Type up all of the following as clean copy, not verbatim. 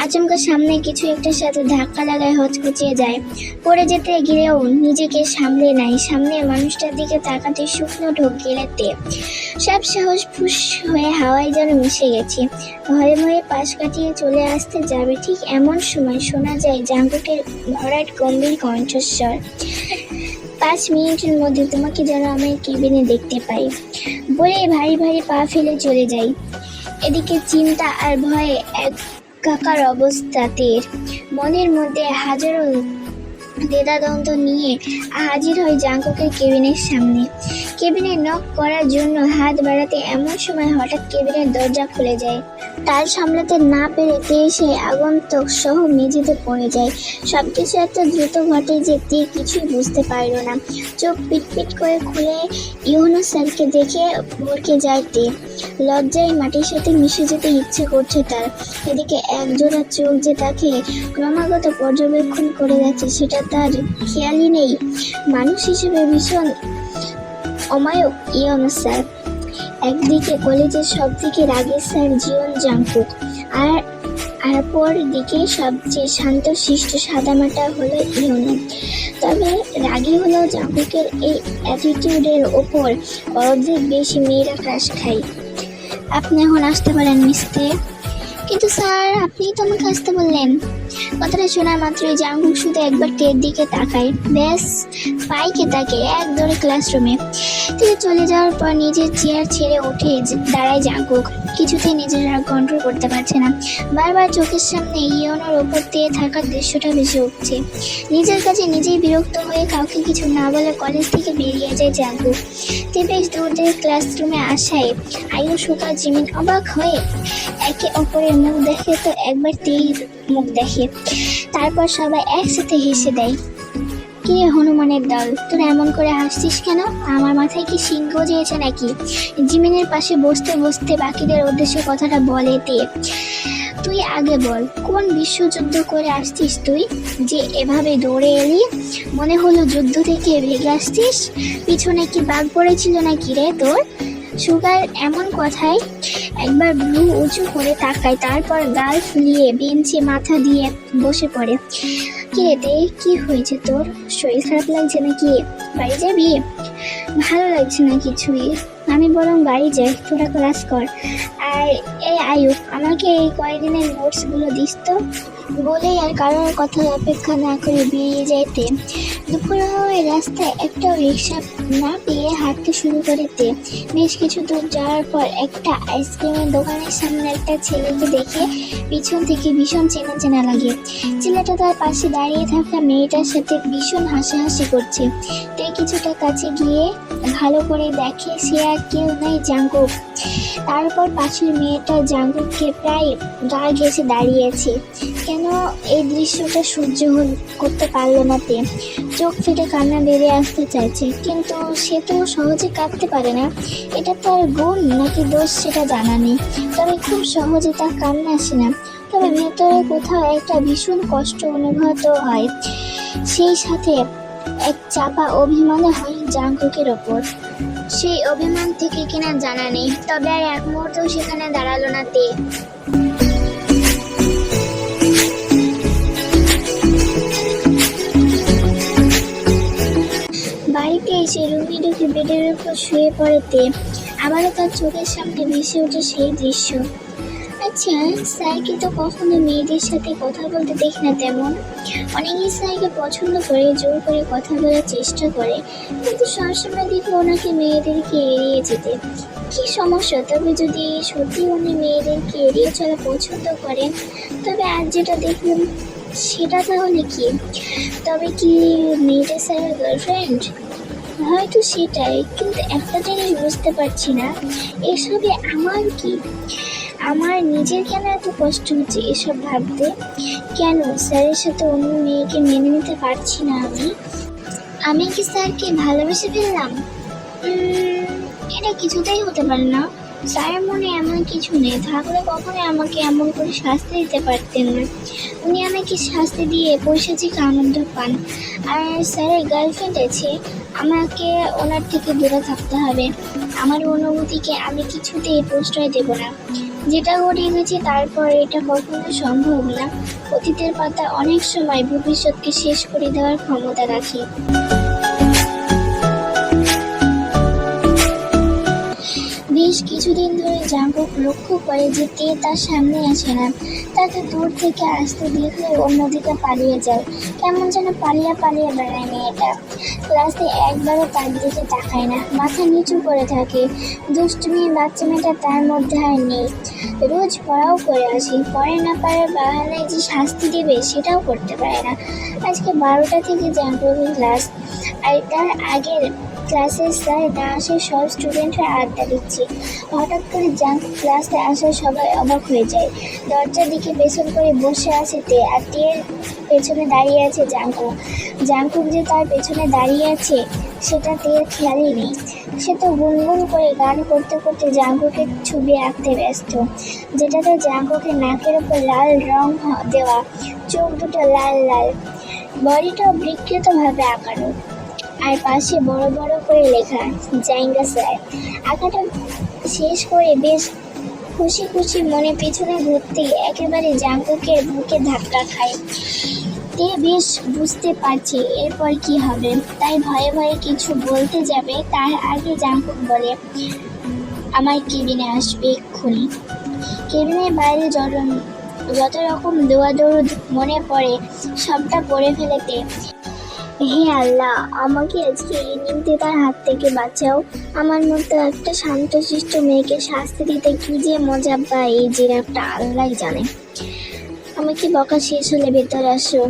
আচমকা সামনে কিছু একটার সাথে ধাক্কা লাগায় হচকুচিয়ে যায়। পড়ে যেতে গিয়েও নিজেকে সামলে নেয়। সামনে মানুষটার দিকে তাকাতে শুকনো ঢোক গিলেতে সব সাহস ফুস হয়ে হাওয়ায় যেন মিশে গেছে। ভয়ে ভয়ে পাশ কাটিয়ে চলে আসতে যাবে, ঠিক এমন সময় শোনা যায় জাঙ্কুকের ভরাট গম্ভীর কণ্ঠস্বর। 5 মিনিটের মধ্যে তোমাকে যেন আমার কেবিনে দেখতে পাই বলে ভারী ভারী পা ফেলে চলে যাই। এদিকে চিন্তা আর ভয়ে একাকার অবস্থাতে মনের মধ্যে হাজারো দ্বিধাদ্বন্দ্ব নিয়ে হাজির হয় জাঙ্কুকের কেবিনের সামনে। কেবিনে নক করার জন্য হাত বাড়াতে এমন সময় হঠাৎ কেবিনের দরজা খুলে যায়। তার সামলাতে না পেরে সে আগন্তুক সহ মেঝেতে পড়ে যায়। সবকিছু এত দ্রুত ঘটে যে কিছুই বুঝতে পারল না। চোখ পিটপিট করে খুলে ইউনুস স্যারকে দেখে ভরকে যায় লজ্জায় মাটির সাথে মিশে যেতে ইচ্ছে করছে তার। এদিকে একজোড়া চোখ যে তাকে ক্রমাগত পর্যবেক্ষণ করে যাচ্ছে সেটা তার খেয়ালই নেই। মানুষ হিসেবে ভীষণ অমায়ক ইউনুস স্যার। একদিকে কলেজের সব থেকে রাগের স্যার জিওন জাঙ্কুক, আর অপর দিকে সবচেয়ে শান্ত শিষ্ট সাদামাটা হলো ইউনু। তবে রাগী হলেও জাঙ্কুকের এই অ্যাটিটিউডের ওপর অর্ধেক বেশি মেয়েরা ক্রাশ খায়। আপনি এখন আসতে পারেন মিস্তে। কিন্তু স্যার আপনি তো আমাকে আসতে বললেন। কথাটা শোনা মাত্রই জাঙ্কুক শুধু একবার দিকে তাকায়, ব্যাস পাইকে তাকে এক দৌড়ে ক্লাসরুমে। তিনি চলে যাওয়ার পর নিজের চেয়ার ছেড়ে উঠে দাঁড়ায় জাঙ্কুক। কিছুতেই নিজের রাগ কন্ট্রোল করতে পারছে না। বারবার চোখের সামনে ইয়নোর ওপর দিয়ে থাকার দৃশ্যটা ভেসে উঠছে। নিজের কাছে নিজেই বিরক্ত হয়ে কাউকে কিছু না বলে কলেজ থেকে বেরিয়ে যায় জাঙ্কুক। বেশ দূর থেকে ক্লাসরুমে আসায় আয়ু সুকা জিমিন অবাক হয়ে একে অপরের মুখ দেখে তো একবার মুখ দেখে, তারপর সবাই একসাথে হেসে দেয়। কি হনুমানের দল, তোরা এমন করে হাসছিস কেন? আমার মাথায় কি সিংহ গজিয়েছে নাকি? জিমিনের পাশে বসতে বসতে বাকিদের উদ্দেশ্যে কথাটা বলে তুই আগে বল, কোন বিশ্বযুদ্ধ করে আসছিস তুই যে এভাবে দৌড়ে এলি? মনে হলো যুদ্ধ থেকে ভেগে আসছিস। পিছনে কি বাঘ পড়েছিল নাকি রে তোর? সুগার এমন কথায় একবার ভ্রু উঁচু করে তাকায়, তারপর গাল ফুলিয়ে বেঞ্চে মাথা দিয়ে বসে পড়ে। কিরে কি হয়েছে তোর? শরীর খারাপ লাগছে নাকি? বাড়ি যাবি? ভালো লাগছে না কিছুই, আমি বরং বাড়ি যাই, তোরা ক্লাস কর। আর এই আয়ুব, আমাকে এই কয়েকদিনের নোটসগুলো দিস তো। বলেই আর কারোর কথা অপেক্ষা না করে বেরিয়ে যাইতে দুপুর হওয়ায় রাস্তায় একটা রিক্সা না পেয়ে হাঁটতে শুরু করে বেশ কিছু দূর যাওয়ার পর একটা আইসক্রিমের দোকানের সামনে একটা ছেলেকে দেখে পিছন থেকে ভীষণ চেনা চেনা লাগে। ছেলেটা তার পাশে দাঁড়িয়ে থাকা মেয়েটার সাথে ভীষণ হাসাহাসি করছে। কিছুটা কাছে গিয়ে ভালো করে দেখে সে আর কেউ নেই, জাঙ্কুক। তারপর পাশের মেয়েটা জাঙ্কুককে প্রায় গা ঘেঁষে দাঁড়িয়েছে। কেন এই দৃশ্যটা সহ্য করতে পারল না চোখ ফেটে কান্না বেরিয়ে আসতে চাইছে, কিন্তু সে তো সহজে কাঁদতে পারে না। এটা তার গুণ নাকি দোষ সেটা জানা নেই, তবে খুব সহজে তার কান্না আসে না। তবে ভেতরে কোথাও একটা ভীষণ কষ্ট অনুভূত হয়, সেই সাথে এক চাপা অভিমানও হয় জাঙ্কুকের ওপর। সেই অভিমান থেকে কিনা জানা নেই, তবে আর এক মুহূর্তেও সেখানে দাঁড়ালো না বাড়িতে এসে রুমে ঢুকে বেডের উপর শুয়ে পড়ে আবারও তার চোখের সামনে ভেসে ওঠে সেই দৃশ্য। আচ্ছা, স্যারকে তো কখনো মেয়েদের সাথে কথা বলতে দেখি না তেমন। অনেকেই স্যারকে পছন্দ করে, জোর করে কথা বলার চেষ্টা করে, কিন্তু সবসময় দেখি ওনাকে মেয়েদেরকে এড়িয়ে যেতে। কি সমস্যা? তবে যদি সত্যি উনি মেয়েদেরকে এড়িয়ে চলা পছন্দ করেন, তবে আজ যেটা দেখলাম সেটা তাহলে কি? তবে কি মেয়েটা স্যারের গার্লফ্রেন্ড? হয়তো সেটাই, কিন্তু একটা জিনিস বুঝতে পারছি না, এসবে আমার কি? আমার নিজের কেন এত কষ্ট হচ্ছে এসব ভাবতে? কেন স্যারের সাথে অন্য মেয়েকে মেনে নিতে পারছি না? আমি কি স্যারকে ভালোবেসে ফেললাম? এটা কিছুতেই হতে পারে না। স্যারের মনে এমন কিছু নেই, থাকলে কখনোই আমাকে এমন করে শাস্তি দিতে পারতেন না। উনি আমাকে শাস্তি দিয়ে পৈশাচিক আনন্দ পান। আর স্যারের গার্লফ্রেন্ড আছে, আমাকে ওনার থেকে দূরে থাকতে হবে। আমার অনুভূতিকে আমি কিছুতেই প্রশ্রয় দেব না। যেটা ঘটে গেছে তারপর এটা কখনো সম্ভব না। অতীতের পাতা অনেক সময় ভবিষ্যৎকে শেষ করে দেওয়ার ক্ষমতা রাখে। বেশ কিছুদিন ধরে জাঙ্কুক লক্ষ্য করে যে তে তার সামনে আসে না। তাকে দূর থেকে আসতে দেখলে অন্যদিকে পালিয়ে যায়। কেমন যেন পালিয়ে পালিয়ে বেড়ায় মেয়েটা। ক্লাসে একবারও তার দিকে তাকায় না, মাথা নিচু করে থাকে। দুষ্টুমি বাচ্চা মেয়েটা তার মধ্যে আর নেই। রোজ পড়াও করে আসে, পড়ে না পারার বাহানায় যে শাস্তি দেবে সেটাও করতে পারে না। আজকে 12টা থেকে জাঙ্কুকের ক্লাস, আর তার আগের ক্লাসের স্যার না আসে সব স্টুডেন্টরা আড্ডা দিচ্ছে। হঠাৎ করে জাঙ্কুক ক্লাসে আসা সবাই অবাক হয়ে যায়। দরজার দিকে পেছন করে বসে আছে তে, আর তের পেছনে দাঁড়িয়ে আছে জাঙ্কুক। জাঙ্কুক যে তার পেছনে দাঁড়িয়ে আছে সেটা তের খেয়ালই নেই। সে তো গুনগুন করে গান করতে করতে জাঙ্কুকের ছবি আঁকতে ব্যস্ত, যেটাতে জাঙ্কুকের নাকের উপর লাল রং দেওয়া, চোখ দুটো লাল লাল, বডিটাও বিকৃতভাবে আঁকানো, আর পাশে বড় বড় করে লেখা জাইঙ্গা স্যার। আঁকাটা শেষ করে বেশ খুশি খুশি মনে পিছনে ঘুরতেই একেবারে জাঙ্কুকের বুকে ধাক্কা খায়। তে বেশ বুঝতে পারছে এরপর কি হবে, তাই ভয়ে ভয়ে কিছু বলতে যাবে তার আগে জাঙ্কুক বলে, আমার কেবিনে আসবে এক্ষুনি। কেবিনের বাইরে যত রকম দৌড় মনে পড়ে সবটা পড়ে ফেলেতে, হে আল্লাহ, আমাকে আজকে এই নিমতিতার হাত থেকে বাঁচাও। আমার মতো একটা শান্তশিষ্ট মেয়েকে শাস্তি দিতে কি যে মজা পায় এই জিরাফটা আল্লাহ জানে। আমাকে বকা শেষ হলে ভেতরে আসো।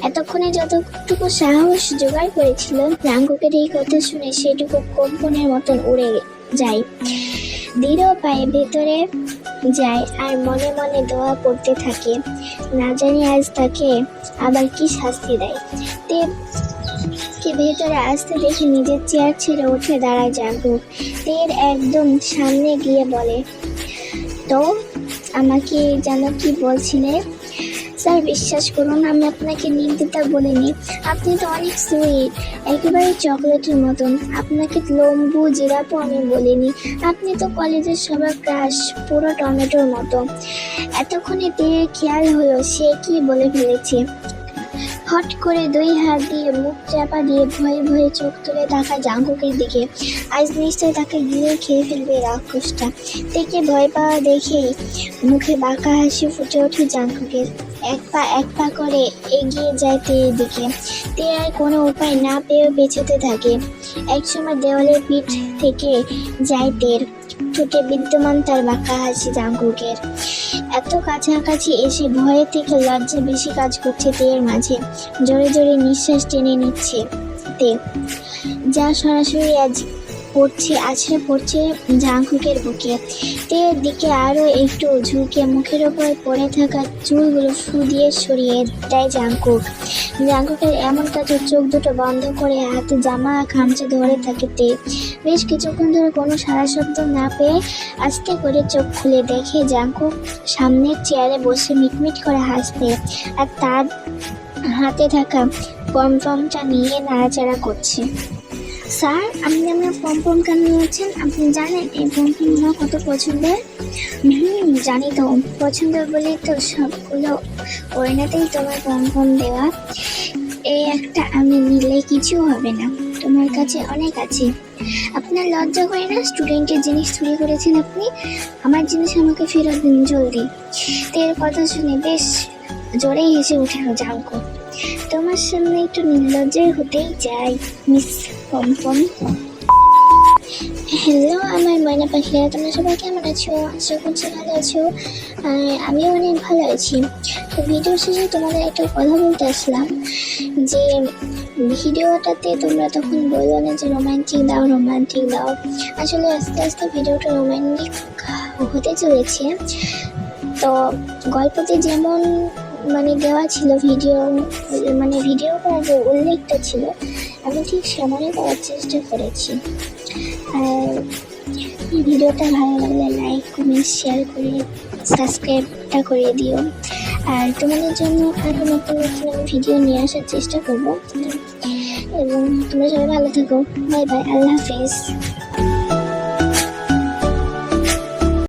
এতক্ষণে যতটুকু সাহস জোগাড় করেছিল, জাঙ্কুকের এই কথা শুনে সেটুকু কম্পনের মতন উড়ে যায়। দৃঢ় পায়ে ভেতরে যায় আর মনে মনে দোয়া পড়তে থাকে, না জানি আজ তাকে আবার কি শাস্তি দেয়। কে ভেতরে আসতে দেখে নিজের চেয়ার ছেড়ে উঠে দাঁড়ায় জাঙ্কুক। তের একদম সামনে গিয়ে বলে, তো আমাকে যেন কি বলছিলে? স্যার বিশ্বাস করুন, আমি আপনাকে নিমতিতা বলিনি। আপনি তো অনেক সুইট, একেবারে চকলেটের মতন। আপনাকে লম্বু জিরাপও আমি বলিনি। আপনি তো কলেজের সবার ক্রাশ, পুরো টমেটোর মতো। এতক্ষণে তের খেয়াল হলো সে কি বলে ফেলেছে। হট করে 2 হাত দিয়ে মুখ চাপা দিয়ে ভয়ে ভয়ে চোখ তুলে তাকায় জাঙ্কুকের দিকে। আজ নিশ্চয় তাকে গিলে খেয়ে ফেলবে রাক্ষসটা। তেকে ভয় পাওয়া দেখেই মুখে বাঁকা হাসি ফুটে ওঠে জাঙ্কুকের। এক পা করে এগিয়ে যায় তের দিকে। তে আর কোনো উপায় না পেয়ে পেছোতে থাকে। একসময় দেওয়ালের পিঠ থেকে যায় তের, ঠোঁটে বিদ্যমান তার বাঁকা হাসি জাঙ্কুকের। এত কাছাকাছি এসে ভয়ে থেকে লজ্জা বেশি কাজ করছে তের মাঝে। জোরে জোরে নিঃশ্বাস টেনে নিচ্ছে তে, যা সরাসরি আছড়ে পড়ছে জাঙ্কুকের বুকে। তের দিকে আরো একটু ঝুঁকে মুখের ওপর পড়ে থাকা চুলগুলো ফু দিয়ে সরিয়ে দেয় জাঙ্কুক। জাঙ্কুকের এমন কাজে চোখ দুটো বন্ধ করে হাতে জামা খামচে ধরে থাকে তে। বেশ কিছুক্ষণ ধরে কোনো সারা শব্দ না পেয়ে আস্তে করে চোখ খুলে দেখে জাঙ্কুক সামনের চেয়ারে বসে মিটমিট করে হাসছে, আর তার হাতে থাকা পমপমটা নিয়ে নাড়াচাড়া করছে। স্যার, আপনি আমার পমপম কেন নিয়েছেন? আপনি জানেন এই পমপমগুলো কত পছন্দের? জানি তো, পছন্দ বলেই তো সবগুলো ওড়নাতেই তোমার পমপম দেওয়া। এই একটা আমি নিলে কিছু হবে না, তোমার কাছে অনেক আছে। আপনার লজ্জা করে না? স্টুডেন্টের জিনিস চুরি করেছেন আপনি। আমার জিনিস আমাকে ফেরত দিন জলদি। তের কথা শুনে বেশ জোরেই হেসে উঠল জাঙ্কুক। তোমার সামনে একটু নির্লজ্জের হতেই চাই মিস পমপম। হ্যালো আমার ময়না পাখিরা, তোমরা সবাই কেমন আছো? আশা করছি ভালো আছো। আমিও অনেক ভালো আছি। তো ভিডিও শেষে তোমাদের একটা কথা বলতে আসলাম যে ভিডিওটাতে তোমরা তখন বললো না যে রোমান্টিক দাও। আসলে আস্তে আস্তে ভিডিওটা রোমান্টিক হতে চলেছে। তো গল্পতে যেমন দেওয়া ছিল ভিডিওটা যে উল্লেখটা ছিল, আমি ঠিক সেমনই করার চেষ্টা করেছি। আর ভিডিওটা ভালো লাগলে লাইক কমেন্ট শেয়ার করে সাবস্ক্রাইবটা করে দিও। আর তোমাদের জন্য আরও নতুন নতুন আমি ভিডিও নিয়ে আসার চেষ্টা করবো। এবং তোমরা সবাই ভালো থাকো। বাই বাই, আল্লাহ হাফেজ।